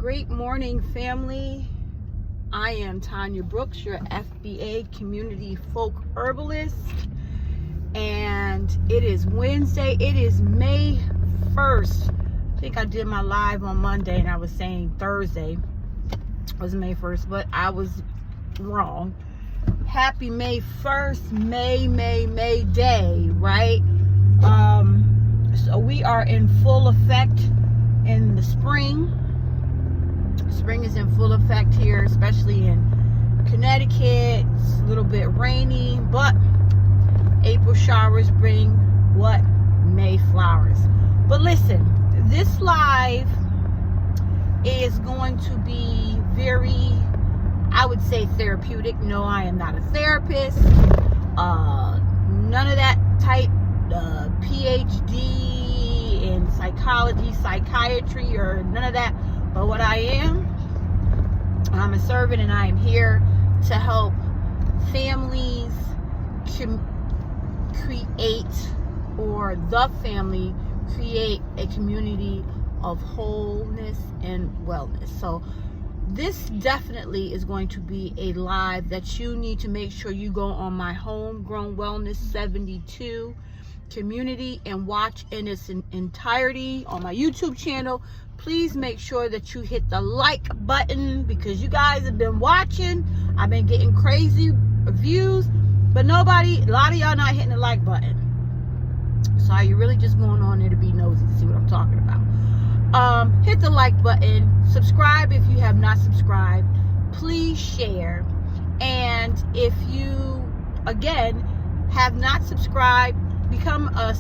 Great morning, family. I am Tanya Brooks, your FBA community folk herbalist, and it is Wednesday. It is May 1st. I think I did my live on Monday and I was saying Thursday was May 1st, but I was wrong. Happy May 1st, May Day, right? So we are in full effect in the spring. Spring is in full effect here, especially in Connecticut. It's a little bit rainy, but April showers bring what? May flowers. But listen, this live is going to be very, I would say, therapeutic. No, I am not a therapist. None of that type. PhD in psychology, psychiatry, or none of that. But what I am, I'm a servant, and I am here to help families create, or the family create, a community of wholeness and wellness. So this definitely is going to be a live that you need to make sure you go on my Homegrown Wellness 72 community and watch in its entirety on my YouTube channel. Please make sure that you hit the like button, because you guys have been watching. I've been getting crazy views, but a lot of y'all not hitting the like button. So are you really just going on there to be nosy to see what I'm talking about? Hit the like button, subscribe if you have not subscribed, please share, and if you again have not subscribed, become a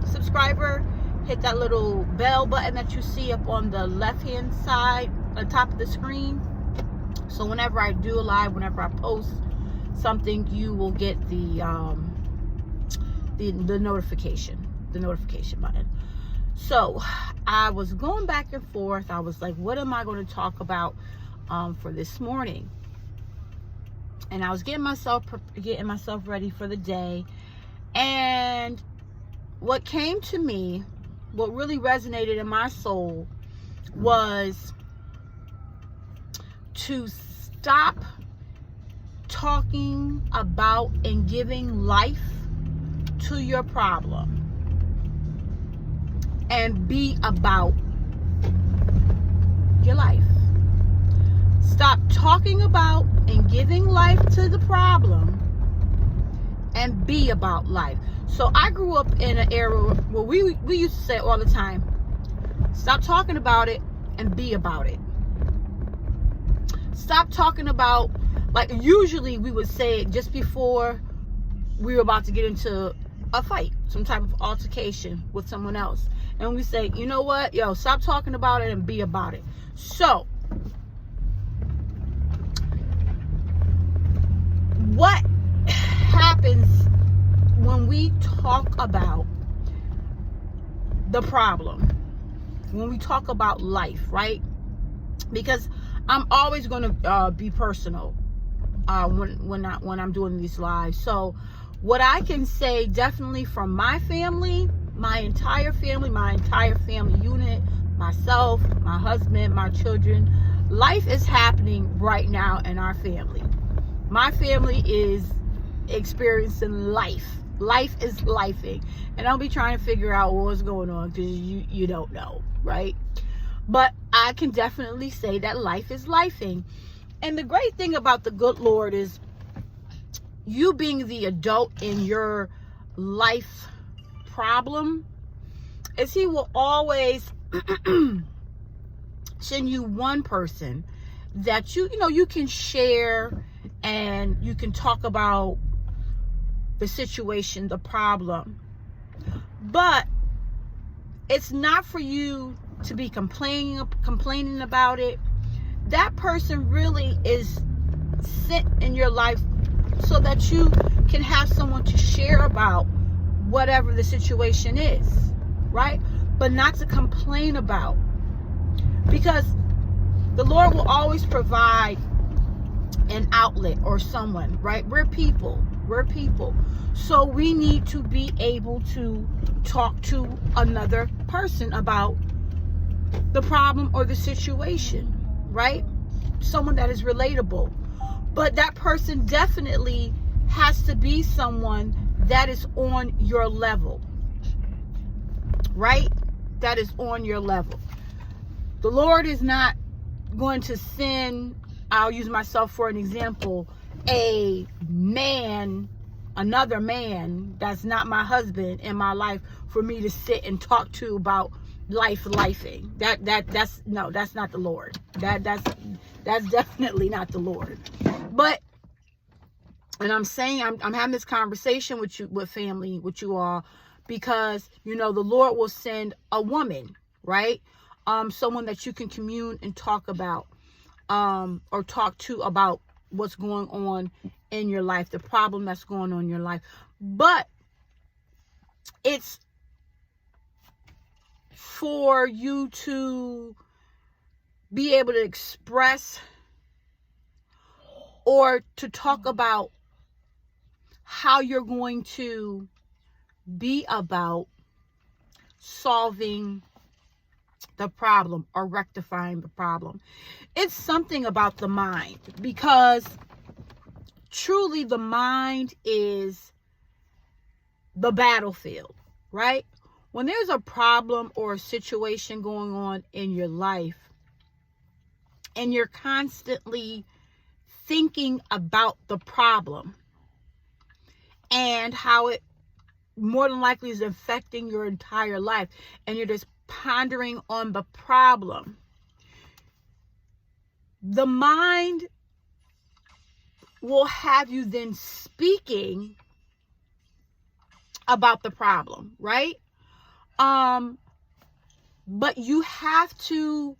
subscriber. Hit that little bell button that you see up on the left hand side on top of the screen, so whenever I do a live, whenever I post something, you will get the notification button. So I was going back and forth. I was like, what am I going to talk about for this morning? And I was getting myself ready for the day. And what came to me, what really resonated in my soul, was to stop talking about and giving life to your problem and be about your life. Stop talking about and giving life to the problem and be about life. So I grew up in an era where we used to say all the time, stop talking about it and be about it. Stop talking about, like usually we would say it just before we were about to get into a fight, some type of altercation with someone else. And we say, you know what, stop talking about it and be about it. So what happens when we talk about the problem, when we talk about life, right? Because I'm always going to be personal when I'm doing these lives. So what I can say, definitely from my family, my entire family unit, myself, my husband, my children, life is happening right now in our family. My family is experiencing life. Life is lifing. And I'll be trying to figure out what's going on, because you don't know, right? But I can definitely say that life is lifing. And the great thing about the good Lord is, you being the adult in your life problem, is He will always send you one person that you can share, and you can talk about the situation, the problem. But it's not for you to be complaining about it. That person really is sent in your life so that you can have someone to share about whatever the situation is, right? But not to complain about, because the Lord will always provide an outlet or someone, right? We're people. So we need to be able to talk to another person about the problem or the situation, right? Someone that is relatable. But that person definitely has to be someone that is on your level, right? That is on your level. The Lord is not going to send, I'll use myself for an example, a man, another man that's not my husband in my life for me to sit and talk to about lifing. That's not the Lord. That's definitely not the Lord. But, and I'm saying, I'm having this conversation with you, with family, with you all, because, you know, the Lord will send a woman, right? Someone that you can commune and talk about, or talk to about what's going on in your life, the problem that's going on in your life. But it's for you to be able to express or to talk about how you're going to be about solving the problem or rectifying the problem. It's something about the mind, because truly the mind is the battlefield, right? When there's a problem or a situation going on in your life and you're constantly thinking about the problem and how it more than likely is affecting your entire life, and you're just pondering on the problem, the mind will have you then speaking about the problem, right? But you have to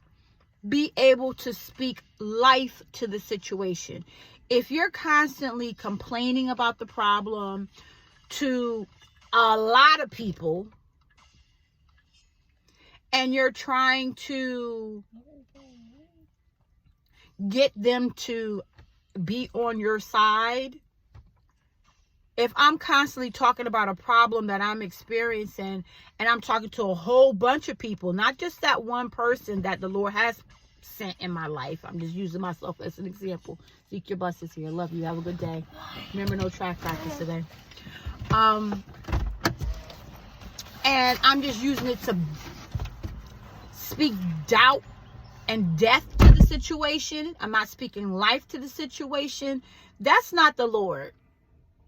be able to speak life to the situation. If you're constantly complaining about the problem to a lot of people, and you're trying to get them to be on your side. If I'm constantly talking about a problem that I'm experiencing, and I'm talking to a whole bunch of people, not just that one person that the Lord has sent in my life. I'm just using myself as an example. Zeke, your bus is here. Love you. Have a good day. Remember, no track practice today. And I'm just using it to speak doubt and death to the situation. I'm not speaking life to the situation. That's not the Lord.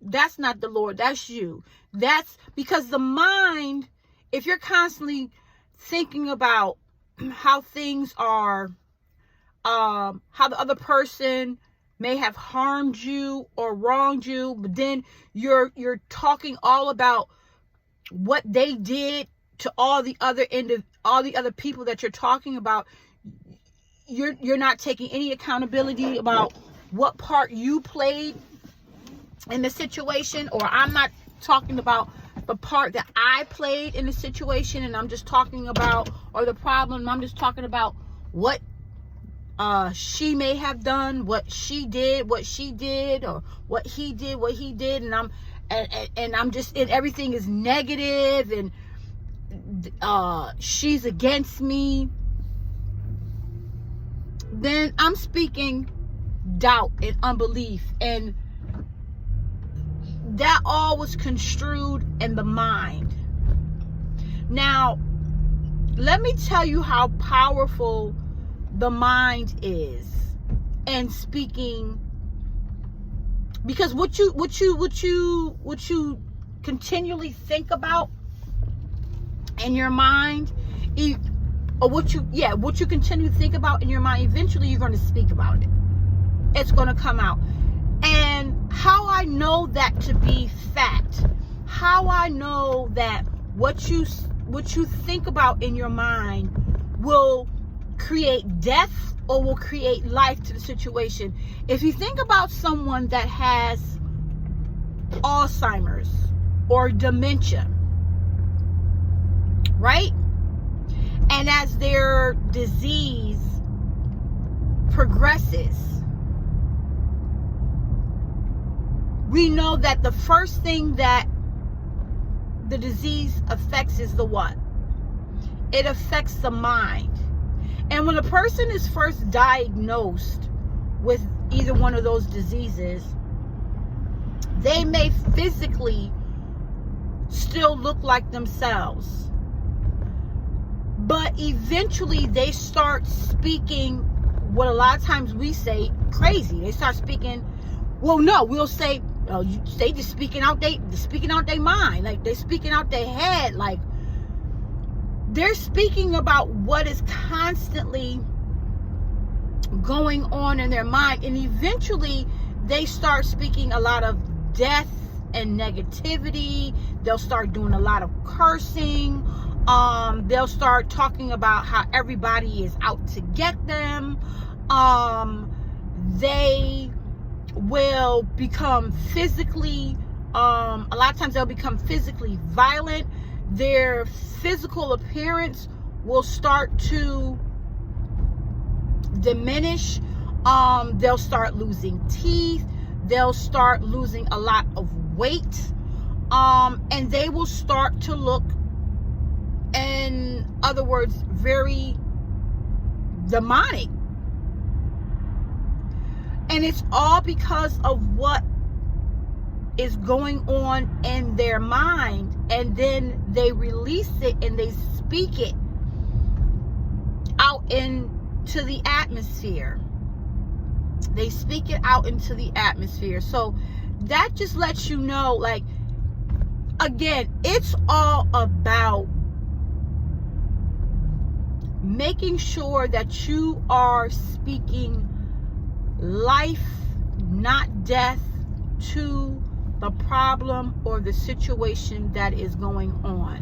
That's not the Lord. That's you. That's because the mind, if you're constantly thinking about how things are, how the other person may have harmed you or wronged you, but then you're talking all about what they did to all the other people that you're talking about, you're not taking any accountability about what part you played in the situation, or I'm not talking about the part that I played in the situation, and I'm just talking about, or the problem, I'm just talking about what she may have done, what she did, or what he did, and I'm just, and everything is negative, and she's against me. Then I'm speaking doubt and unbelief, and that all was construed in the mind. Now, let me tell you how powerful the mind is and speaking, because what you continually think about in your mind, or what you continue to think about in your mind, eventually you're going to speak about it. It's going to come out. And how I know that to be fact, how I know that what you think about in your mind will create death or will create life to the situation. If you think about someone that has Alzheimer's or dementia, right? And as their disease progresses, we know that the first thing that the disease affects is the what? It affects the mind. And when a person is first diagnosed with either one of those diseases, they may physically still look like themselves, but eventually they start speaking what a lot of times we say crazy. They start speaking, well, no, we'll say, oh, they just speaking out their mind, like they're speaking out their head, like they're speaking about what is constantly going on in their mind, and eventually they start speaking a lot of death and negativity. They'll start doing a lot of cursing. They'll start talking about how everybody is out to get them. They will become physically, a lot of times they'll become physically violent. Their physical appearance will start to diminish. They'll start losing teeth. They'll start losing a lot of weight. And they will start to look, in other words, very demonic. And it's all because of what is going on in their mind, and then they release it and they speak it out into the atmosphere. They speak it out into the atmosphere. So that just lets you know, like, again, it's all about making sure that you are speaking life, not death, to the problem or the situation that is going on.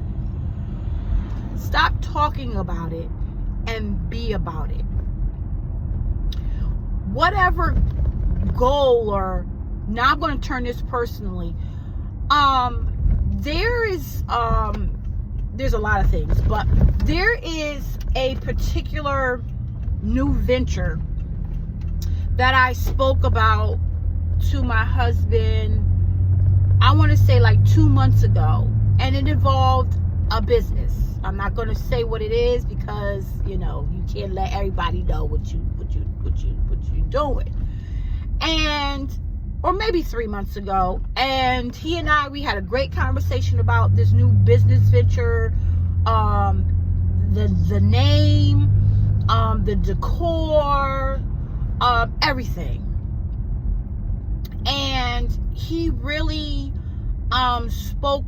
Stop talking about it and be about it. Whatever goal, or now I'm going to turn this personally. There's a lot of things, but there is a particular new venture that I spoke about to my husband, I want to say like 2 months ago, and it involved a business. I'm not going to say what it is because, you know, you can't let everybody know what you're doing. And, or maybe 3 months ago, and he and I, we had a great conversation about this new business venture, the name, the decor, everything. And he really spoke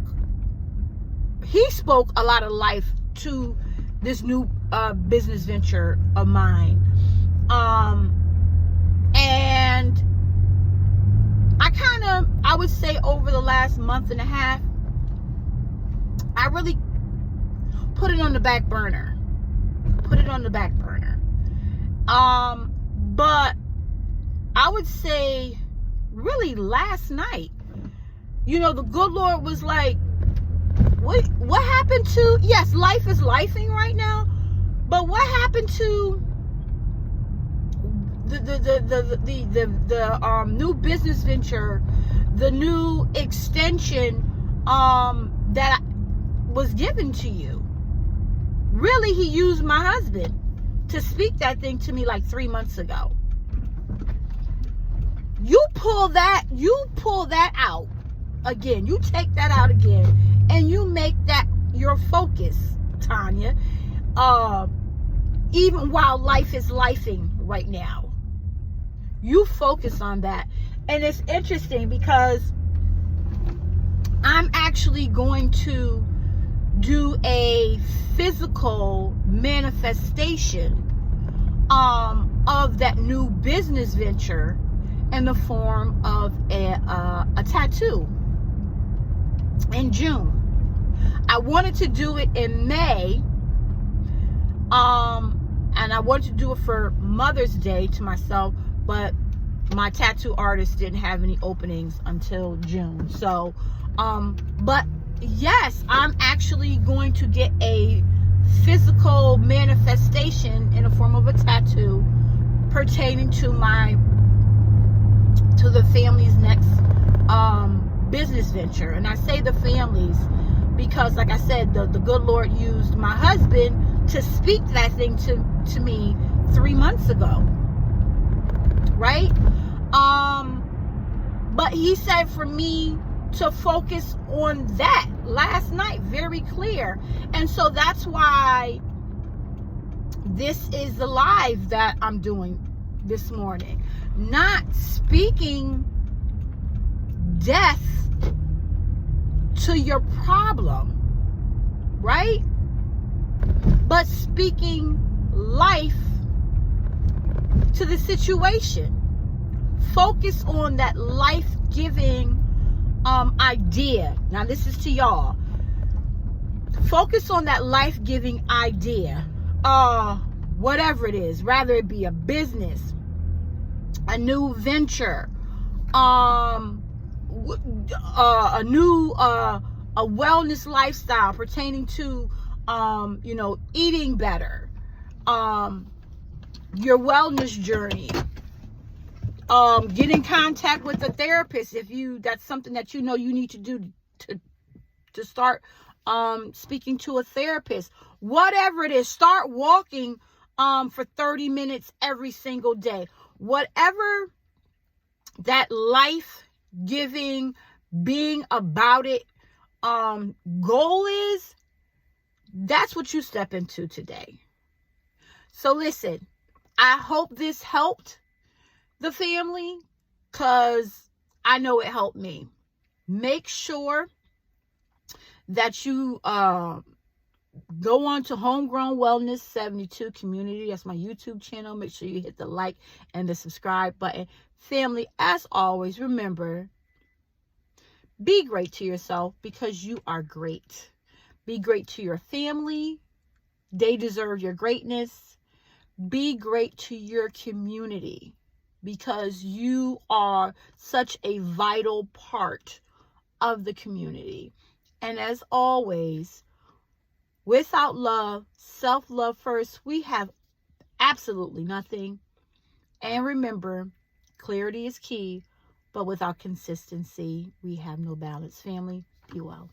a lot of life to this new business venture of mine. And I would say over the last month and a half, I really put it on the back burner. But I would say really last night, you know, the good Lord was like, what happened to, yes, life is lifing right now, but what happened to the new business venture, the new extension that was given to you? Really, he used my husband to speak that thing to me like 3 months ago. You pull that out again. You take that out again, and you make that your focus, Tanya. Even while life is lifing right now, you focus on that. And it's interesting because I'm actually going to do a physical manifestation of that new business venture in the form of a tattoo in June. I wanted to do it in May, and I wanted to do it for Mother's Day to myself, but my tattoo artist didn't have any openings until June. So, but yes, I'm actually going to get a physical manifestation in the form of a tattoo pertaining to the family's next business venture. And I say the families because, like I said, the good Lord used my husband to speak that thing to me 3 months ago, right? But he said for me to focus on that last night, very clear. And so that's why this is the live that I'm doing this morning. Not speaking death to your problem, right? But speaking life to the situation. Focus on that life-giving idea. Now, this is to y'all. Focus on that life-giving idea. Whatever it is, rather it be a business, a new venture, a new a wellness lifestyle pertaining to eating better, your wellness journey, get in contact with a therapist if that's something that you need to do to start speaking to a therapist. Whatever it is, start walking for 30 minutes every single day. Whatever that life-giving, being about it goal is, that's what you step into today. So listen, I hope this helped the family, because I know it helped me. Make sure that you go on to Homegrown Wellness 72 Community. That's my YouTube channel. Make sure you hit the like and the subscribe button. Family, as always, remember, be great to yourself, because you are great. Be great to your family. They deserve your greatness. Be great to your community, because you are such a vital part of the community. And as always, without love, self-love first, we have absolutely nothing. And remember, clarity is key, but without consistency, we have no balance. Family, be well.